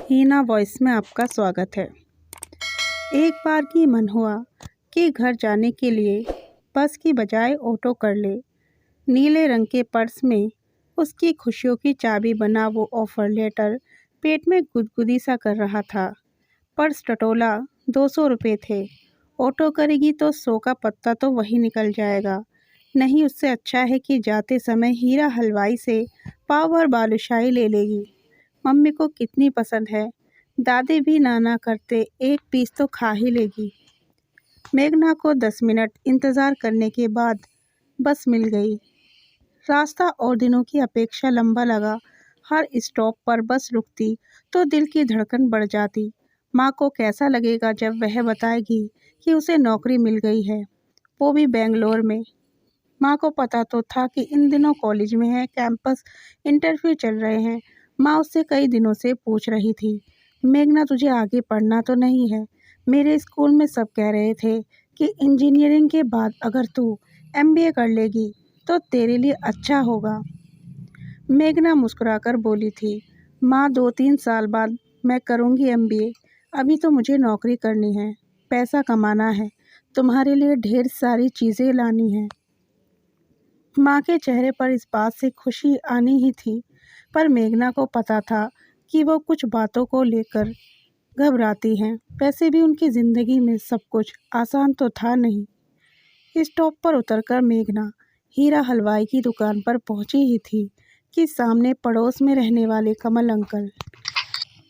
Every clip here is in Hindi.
हीना वॉइस में आपका स्वागत है। एक बार की मन हुआ कि घर जाने के लिए बस की बजाय ऑटो कर ले। नीले रंग के पर्स में उसकी खुशियों की चाबी बना वो ऑफर लेटर पेट में गुदगुदी सा कर रहा था। पर्स टटोला, 200 रुपये थे। ऑटो करेगी तो 100 का पत्ता तो वही निकल जाएगा। नहीं, उससे अच्छा है कि जाते समय हीरा हलवाई से पाव और बालूशाही ले लेगी। मम्मी को कितनी पसंद है, दादी भी नाना करते एक पीस तो खा ही लेगी। मेघना को 10 मिनट इंतज़ार करने के बाद बस मिल गई। रास्ता और दिनों की अपेक्षा लंबा लगा। हर स्टॉप पर बस रुकती तो दिल की धड़कन बढ़ जाती। माँ को कैसा लगेगा जब वह बताएगी कि उसे नौकरी मिल गई है, वो भी बेंगलोर में। माँ को पता तो था कि इन दिनों कॉलेज में है, कैंपस इंटरव्यू चल रहे हैं। माँ उससे कई दिनों से पूछ रही थी, मेघना तुझे आगे पढ़ना तो नहीं है? मेरे स्कूल में सब कह रहे थे कि इंजीनियरिंग के बाद अगर तू एमबीए कर लेगी तो तेरे लिए अच्छा होगा। मेघना मुस्कुराकर बोली थी, माँ 2-3 साल बाद मैं करूँगी एमबीए। अभी तो मुझे नौकरी करनी है, पैसा कमाना है, तुम्हारे लिए ढेर सारी चीज़ें लानी हैं। माँ के चेहरे पर इस बात से खुशी आनी ही थी, पर मेघना को पता था कि वो कुछ बातों को लेकर घबराती हैं। वैसे भी उनकी ज़िंदगी में सब कुछ आसान तो था नहीं। स्टॉप पर उतरकर मेघना हीरा हलवाई की दुकान पर पहुंची ही थी कि सामने पड़ोस में रहने वाले कमल अंकल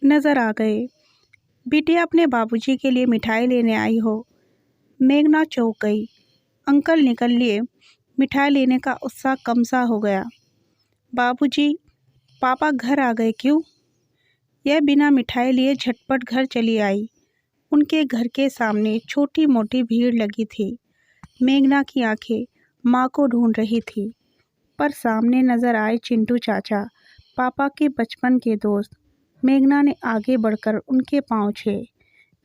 नज़र आ गए। बिटिया, अपने बाबूजी के लिए मिठाई लेने आई हो? मेघना चौंक गई। अंकल निकल लिए। मिठाई लेने का उत्साह कम सा हो गया। बाबूजी, पापा घर आ गए क्यों? यह बिना मिठाई लिए झटपट घर चली आई। उनके घर के सामने छोटी मोटी भीड़ लगी थी। मेघना की आंखें माँ को ढूंढ रही थी, पर सामने नजर आए चिंटू चाचा, पापा के बचपन के दोस्त। मेघना ने आगे बढ़कर उनके पाँव छुए।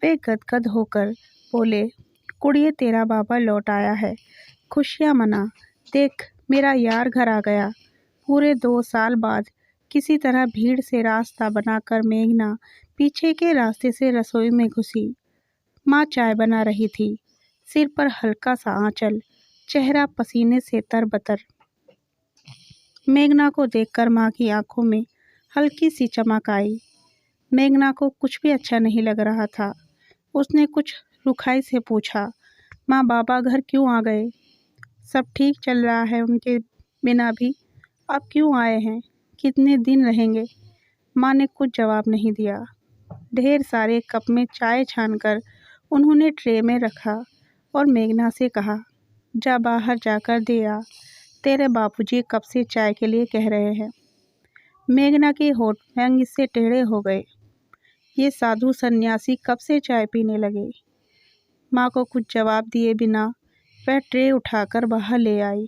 वे गदगद होकर बोले, कुड़िए, तेरा बाबा लौट आया है, खुशियाँ मना। देख, मेरा यार घर आ गया। पूरे 2 साल बाद किसी तरह भीड़ से रास्ता बनाकर मेघना पीछे के रास्ते से रसोई में घुसी। माँ चाय बना रही थी, सिर पर हल्का सा आंचल, चेहरा पसीने से तरबतर। मेघना को देखकर माँ की आंखों में हल्की सी चमक आई। मेघना को कुछ भी अच्छा नहीं लग रहा था। उसने कुछ रुखाई से पूछा, माँ, बाबा घर क्यों आ गए? सब ठीक चल रहा है उनके बिना भी। अब क्यों आए हैं? कितने दिन रहेंगे? माँ ने कुछ जवाब नहीं दिया। ढेर सारे कप में चाय छानकर उन्होंने ट्रे में रखा और मेघना से कहा, जा बाहर जाकर दे आ, तेरे बापूजी कब से चाय के लिए कह रहे हैं। मेघना के होठ व्यंग से टेढ़े हो गए। ये साधु सन्यासी कब से चाय पीने लगे? माँ को कुछ जवाब दिए बिना वह ट्रे उठाकर बाहर ले आई।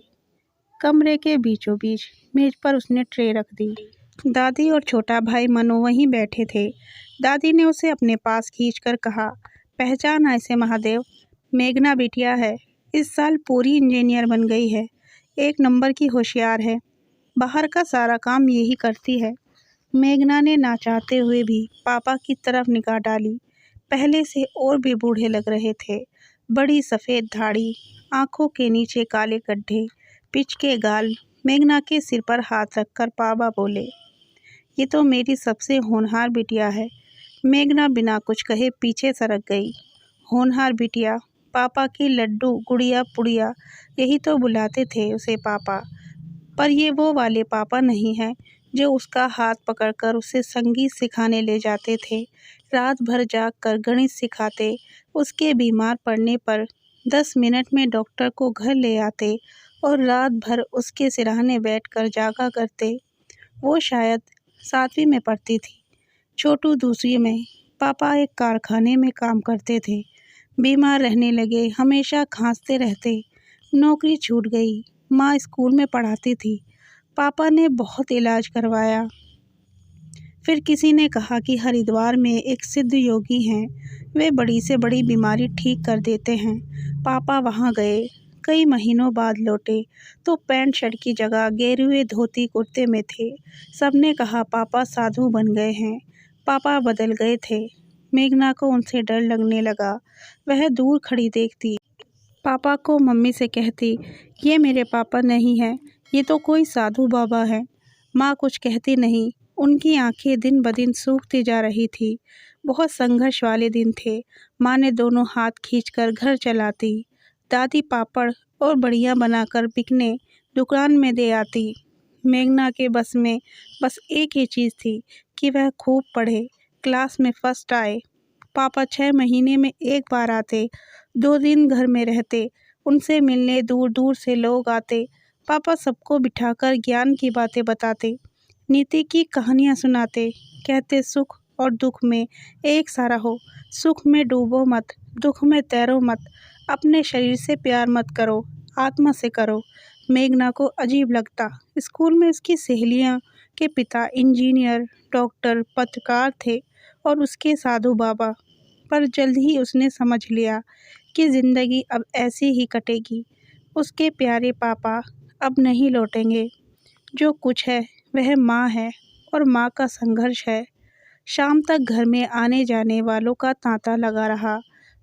कमरे के बीचों बीच मेज पर उसने ट्रे रख दी। दादी और छोटा भाई मनु वहीं बैठे थे। दादी ने उसे अपने पास खींचकर कहा, पहचान ऐसे महादेव, मेघना बिटिया है, इस साल पूरी इंजीनियर बन गई है, 1 नंबर की होशियार है, बाहर का सारा काम यही करती है। मेघना ने ना चाहते हुए भी पापा की तरफ निगाह डाली। पहले से और भी बूढ़े लग रहे थे। बड़ी सफ़ेद दाढ़ी, आंखों के नीचे काले गड्ढे, पिच के गाल। मेघना के सिर पर हाथ रखकर पापा बोले, ये तो मेरी सबसे होनहार बिटिया है। मेघना बिना कुछ कहे पीछे सरक गई। होनहार बिटिया, पापा की लड्डू गुड़िया पुड़िया, यही तो बुलाते थे उसे पापा। पर ये वो वाले पापा नहीं हैं जो उसका हाथ पकड़कर उसे संगीत सिखाने ले जाते थे, रात भर जाग कर गणित सिखाते, उसके बीमार पड़ने पर 10 मिनट में डॉक्टर को घर ले आते और रात भर उसके सिरहाने बैठकर जागा करते। वो शायद 7वीं में पढ़ती थी, छोटू दूसरी में। पापा एक कारखाने में काम करते थे, बीमार रहने लगे, हमेशा खांसते रहते, नौकरी छूट गई। माँ स्कूल में पढ़ाती थी, पापा ने बहुत इलाज करवाया। फिर किसी ने कहा कि हरिद्वार में एक सिद्ध योगी हैं, वे बड़ी से बड़ी बीमारी ठीक कर देते हैं। पापा वहाँ गए, कई महीनों बाद लौटे तो पैंट शर्ट की जगह गेरुए धोती कुर्ते में थे। सबने कहा पापा साधु बन गए हैं। पापा बदल गए थे। मेघना को उनसे डर लगने लगा। वह दूर खड़ी देखती, पापा को मम्मी से कहती, ये मेरे पापा नहीं हैं, ये तो कोई साधु बाबा है। माँ कुछ कहती नहीं। उनकी आंखें दिन ब दिन सूखती जा रही थी। बहुत संघर्ष वाले दिन थे। माँ ने दोनों हाथ खींचकर घर चलाती। दादी पापड़ और बड़ियाँ बनाकर बिकने दुकान में दे आती। मेघना के बस में बस एक ही चीज़ थी कि वह खूब पढ़े, क्लास में फर्स्ट आए। पापा 6 महीने में एक बार आते, 2 दिन घर में रहते। उनसे मिलने दूर दूर से लोग आते। पापा सबको बिठाकर ज्ञान की बातें बताते, नीति की कहानियाँ सुनाते। कहते सुख और दुख में एक सा रहो, सुख में डूबो मत, दुख में तैरो मत, अपने शरीर से प्यार मत करो, आत्मा से करो। मेघना को अजीब लगता। स्कूल में उसकी सहेलियाँ के पिता इंजीनियर, डॉक्टर, पत्रकार थे और उसके साधु बाबा। पर जल्द ही उसने समझ लिया कि ज़िंदगी अब ऐसी ही कटेगी। उसके प्यारे पापा अब नहीं लौटेंगे। जो कुछ है वह माँ है और माँ का संघर्ष है। शाम तक घर में आने जाने वालों का तांता लगा रहा।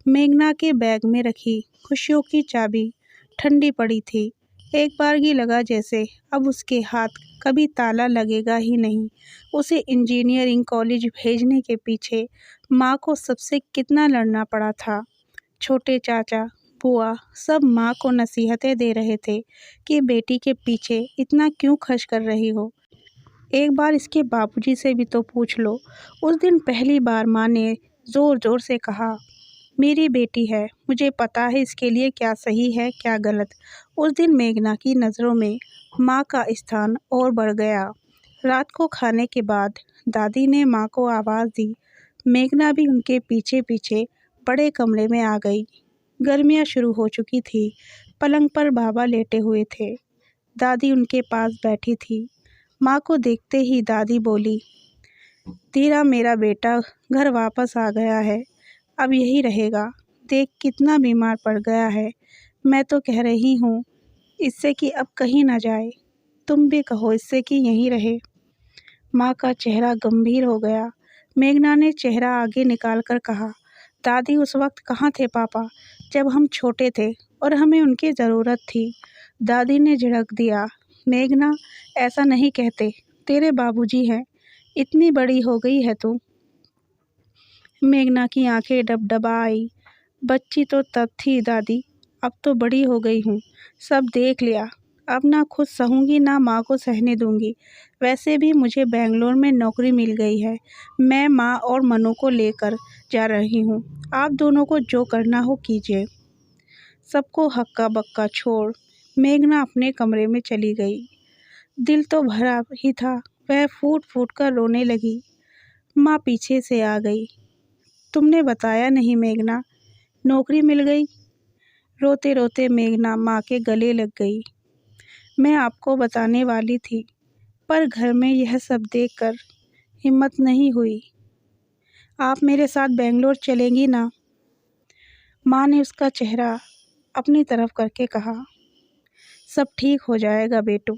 मेघना के बैग में रखी खुशियों की चाबी ठंडी पड़ी थी। एक बार ही लगा जैसे अब उसके हाथ कभी ताला लगेगा ही नहीं। उसे इंजीनियरिंग कॉलेज भेजने के पीछे माँ को सबसे कितना लड़ना पड़ा था। छोटे चाचा, बुआ सब माँ को नसीहतें दे रहे थे कि बेटी के पीछे इतना क्यों खर्च कर रही हो। एक बार इसके बाबूजी से भी तो पूछ लो। उस दिन पहली बार माँ ने ज़ोर ज़ोर से कहा, मेरी बेटी है, मुझे पता है इसके लिए क्या सही है क्या गलत। उस दिन मेघना की नज़रों में माँ का स्थान और बढ़ गया। रात को खाने के बाद दादी ने माँ को आवाज़ दी। मेघना भी उनके पीछे पीछे बड़े कमरे में आ गई। गर्मियाँ शुरू हो चुकी थी। पलंग पर बाबा लेटे हुए थे। दादी उनके पास बैठी थी। माँ को देखते ही दादी बोली, तेरा मेरा बेटा घर वापस आ गया है, अब यही रहेगा। देख कितना बीमार पड़ गया है। मैं तो कह रही हूँ इससे कि अब कहीं ना जाए। तुम भी कहो इससे कि यहीं रहे। माँ का चेहरा गंभीर हो गया। मेघना ने चेहरा आगे निकाल कर कहा, दादी उस वक्त कहाँ थे पापा, जब हम छोटे थे और हमें उनकी ज़रूरत थी। दादी ने झिड़क दिया, मेघना ऐसा नहीं कहते, तेरे बाबूजी हैं, इतनी बड़ी हो गई है तू। मेघना की आंखें डबडबा आई। बच्ची तो तब थी दादी, अब तो बड़ी हो गई हूँ, सब देख लिया। अब ना खुद सहूँगी ना माँ को सहने दूँगी। वैसे भी मुझे बेंगलोर में नौकरी मिल गई है। मैं माँ और मनु को लेकर जा रही हूँ। आप दोनों को जो करना हो कीजिए। सबको हक्का बक्का छोड़ मेघना अपने कमरे में चली गई। दिल तो भरा ही था। वह फूट फूट कर रोने लगी। माँ पीछे से आ गई। तुमने बताया नहीं मेघना, नौकरी मिल गई। रोते रोते मेघना माँ के गले लग गई। मैं आपको बताने वाली थी, पर घर में यह सब देखकर हिम्मत नहीं हुई। आप मेरे साथ बेंगलोर चलेंगी ना? माँ ने उसका चेहरा अपनी तरफ करके कहा, सब ठीक हो जाएगा बेटू।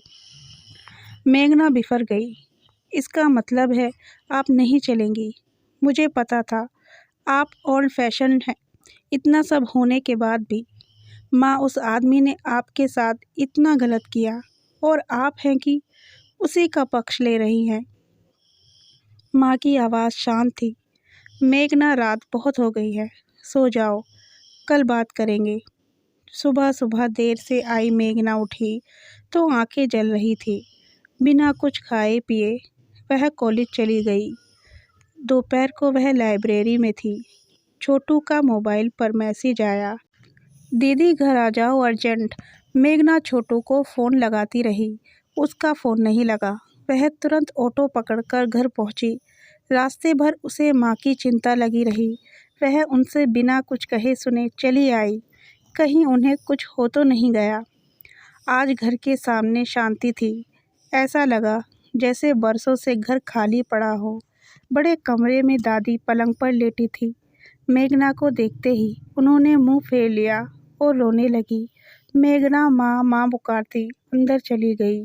मेघना बिफर गई। इसका मतलब है आप नहीं चलेंगी। मुझे पता था आप ओल्ड फैशन हैं। इतना सब होने के बाद भी माँ उस आदमी ने आपके साथ इतना गलत किया और आप हैं कि उसी का पक्ष ले रही हैं। माँ की आवाज़ शांत थी। मेघना रात बहुत हो गई है, सो जाओ, कल बात करेंगे। सुबह सुबह देर से आई मेघना उठी तो आंखें जल रही थी। बिना कुछ खाए पिए वह कॉलेज चली गई। दोपहर को वह लाइब्रेरी में थी। छोटू का मोबाइल पर मैसेज आया, दीदी घर आ जाओ अर्जेंट। मेघना छोटू को फ़ोन लगाती रही। उसका फ़ोन नहीं लगा। वह तुरंत ऑटो पकड़कर घर पहुंची। रास्ते भर उसे माँ की चिंता लगी रही। वह उनसे बिना कुछ कहे सुने चली आई। कहीं उन्हें कुछ हो तो नहीं गया। आज घर के सामने शांति थी। ऐसा लगा जैसे बरसों से घर खाली पड़ा हो। बड़े कमरे में दादी पलंग पर लेटी थी। मेघना को देखते ही उन्होंने मुंह फेर लिया और रोने लगी। मेघना माँ माँ पुकारती अंदर चली गई।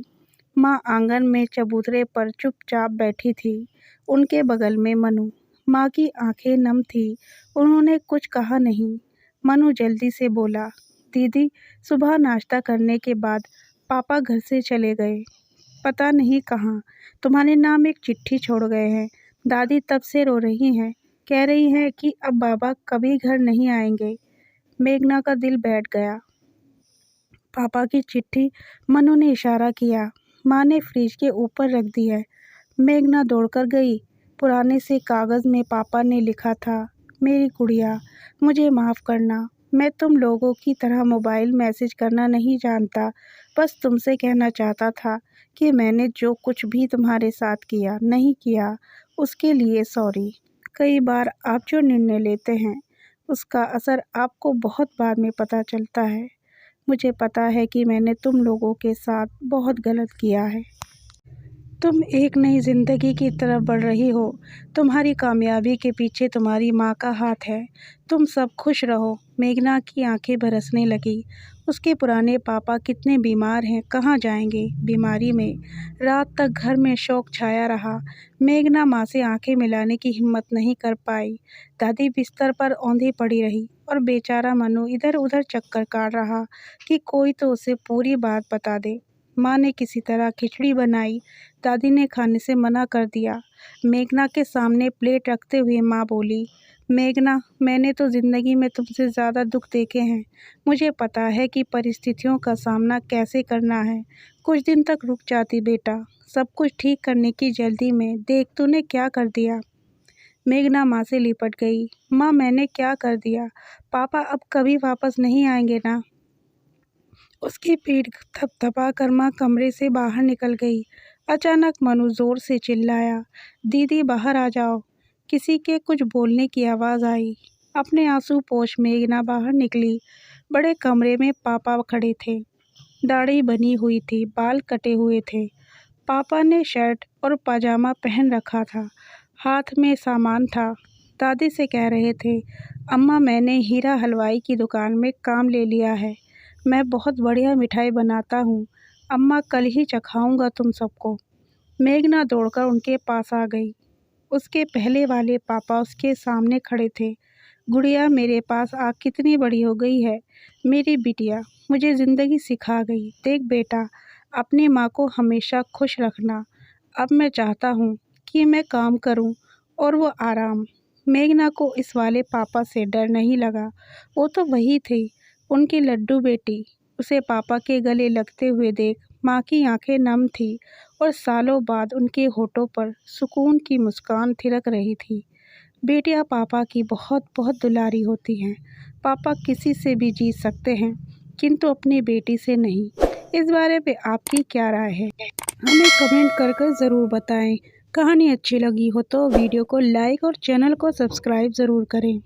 माँ आंगन में चबूतरे पर चुपचाप बैठी थी। उनके बगल में मनु। माँ की आंखें नम थी, उन्होंने कुछ कहा नहीं। मनु जल्दी से बोला, दीदी, सुबह नाश्ता करने के बाद पापा घर से चले गए, पता नहीं कहाँ। तुम्हारे नाम एक चिट्ठी छोड़ गए हैं। दादी तब से रो रही हैं, कह रही हैं कि अब बाबा कभी घर नहीं आएंगे। मेघना का दिल बैठ गया। पापा की चिट्ठी? मनु ने इशारा किया। माँ ने फ्रिज के ऊपर रख दी है। मेघना दौड़कर गई। पुराने से कागज़ में पापा ने लिखा था, मेरी गुड़िया, मुझे माफ़ करना। मैं तुम लोगों की तरह मोबाइल मैसेज करना नहीं जानता। बस तुमसे कहना चाहता था कि मैंने जो कुछ भी तुम्हारे साथ किया नहीं किया, उसके लिए सॉरी। कई बार आप जो निर्णय लेते हैं उसका असर आपको बहुत बाद में पता चलता है। मुझे पता है कि मैंने तुम लोगों के साथ बहुत गलत किया है। तुम एक नई ज़िंदगी की तरफ बढ़ रही हो। तुम्हारी कामयाबी के पीछे तुम्हारी माँ का हाथ है। तुम सब खुश रहो। मेघना की आंखें बरसने लगी। उसके पुराने पापा कितने बीमार हैं, कहाँ जाएंगे बीमारी में। रात तक घर में शोक छाया रहा। मेघना माँ से आंखें मिलाने की हिम्मत नहीं कर पाई। दादी बिस्तर पर औंधी पड़ी रही और बेचारा मनु इधर उधर चक्कर काट रहा कि कोई तो उसे पूरी बात बता दे। माँ ने किसी तरह खिचड़ी बनाई। दादी ने खाने से मना कर दिया। मेघना के सामने प्लेट रखते हुए माँ बोली, मेघना, मैंने तो ज़िंदगी में तुमसे ज़्यादा दुख देखे हैं। मुझे पता है कि परिस्थितियों का सामना कैसे करना है। कुछ दिन तक रुक जाती बेटा, सब कुछ ठीक करने की जल्दी में देख तूने क्या कर दिया। मेघना माँ से लिपट गई। माँ, मैंने क्या कर दिया? पापा अब कभी वापस नहीं आएंगे ना? उसकी पीठ थपथपाकर माँ कमरे से बाहर निकल गई। अचानक मनु जोर से चिल्लाया, दीदी बाहर आ जाओ। किसी के कुछ बोलने की आवाज़ आई। अपने आंसू पोंछ मेघना बाहर निकली। बड़े कमरे में पापा खड़े थे। दाढ़ी बनी हुई थी, बाल कटे हुए थे। पापा ने शर्ट और पाजामा पहन रखा था, हाथ में सामान था। दादी से कह रहे थे, अम्मा, मैंने हीरा हलवाई की दुकान में काम ले लिया है। मैं बहुत बढ़िया मिठाई बनाता हूँ। अम्मा, कल ही चखाऊंगा तुम सबको। मेघना दौड़कर उनके पास आ गई। उसके पहले वाले पापा उसके सामने खड़े थे। गुड़िया, मेरे पास आ कितनी बड़ी हो गई है। मेरी बिटिया मुझे ज़िंदगी सिखा गई। देख बेटा, अपनी माँ को हमेशा खुश रखना। अब मैं चाहता हूँ कि मैं काम करूँ और वो आराम। मेघना को इस वाले पापा से डर नहीं लगा। वो तो वही थी, उनकी लड्डू बेटी। उसे पापा के गले लगते हुए देख माँ की आंखें नम थी और सालों बाद उनके होठों पर सुकून की मुस्कान थिरक रही थी। बेटियां पापा की बहुत बहुत दुलारी होती हैं। पापा किसी से भी जीत सकते हैं, किंतु अपनी बेटी से नहीं। इस बारे में आपकी क्या राय है? हमें कमेंट कर ज़रूर बताएं। कहानी अच्छी लगी हो तो वीडियो को लाइक और चैनल को सब्सक्राइब ज़रूर करें।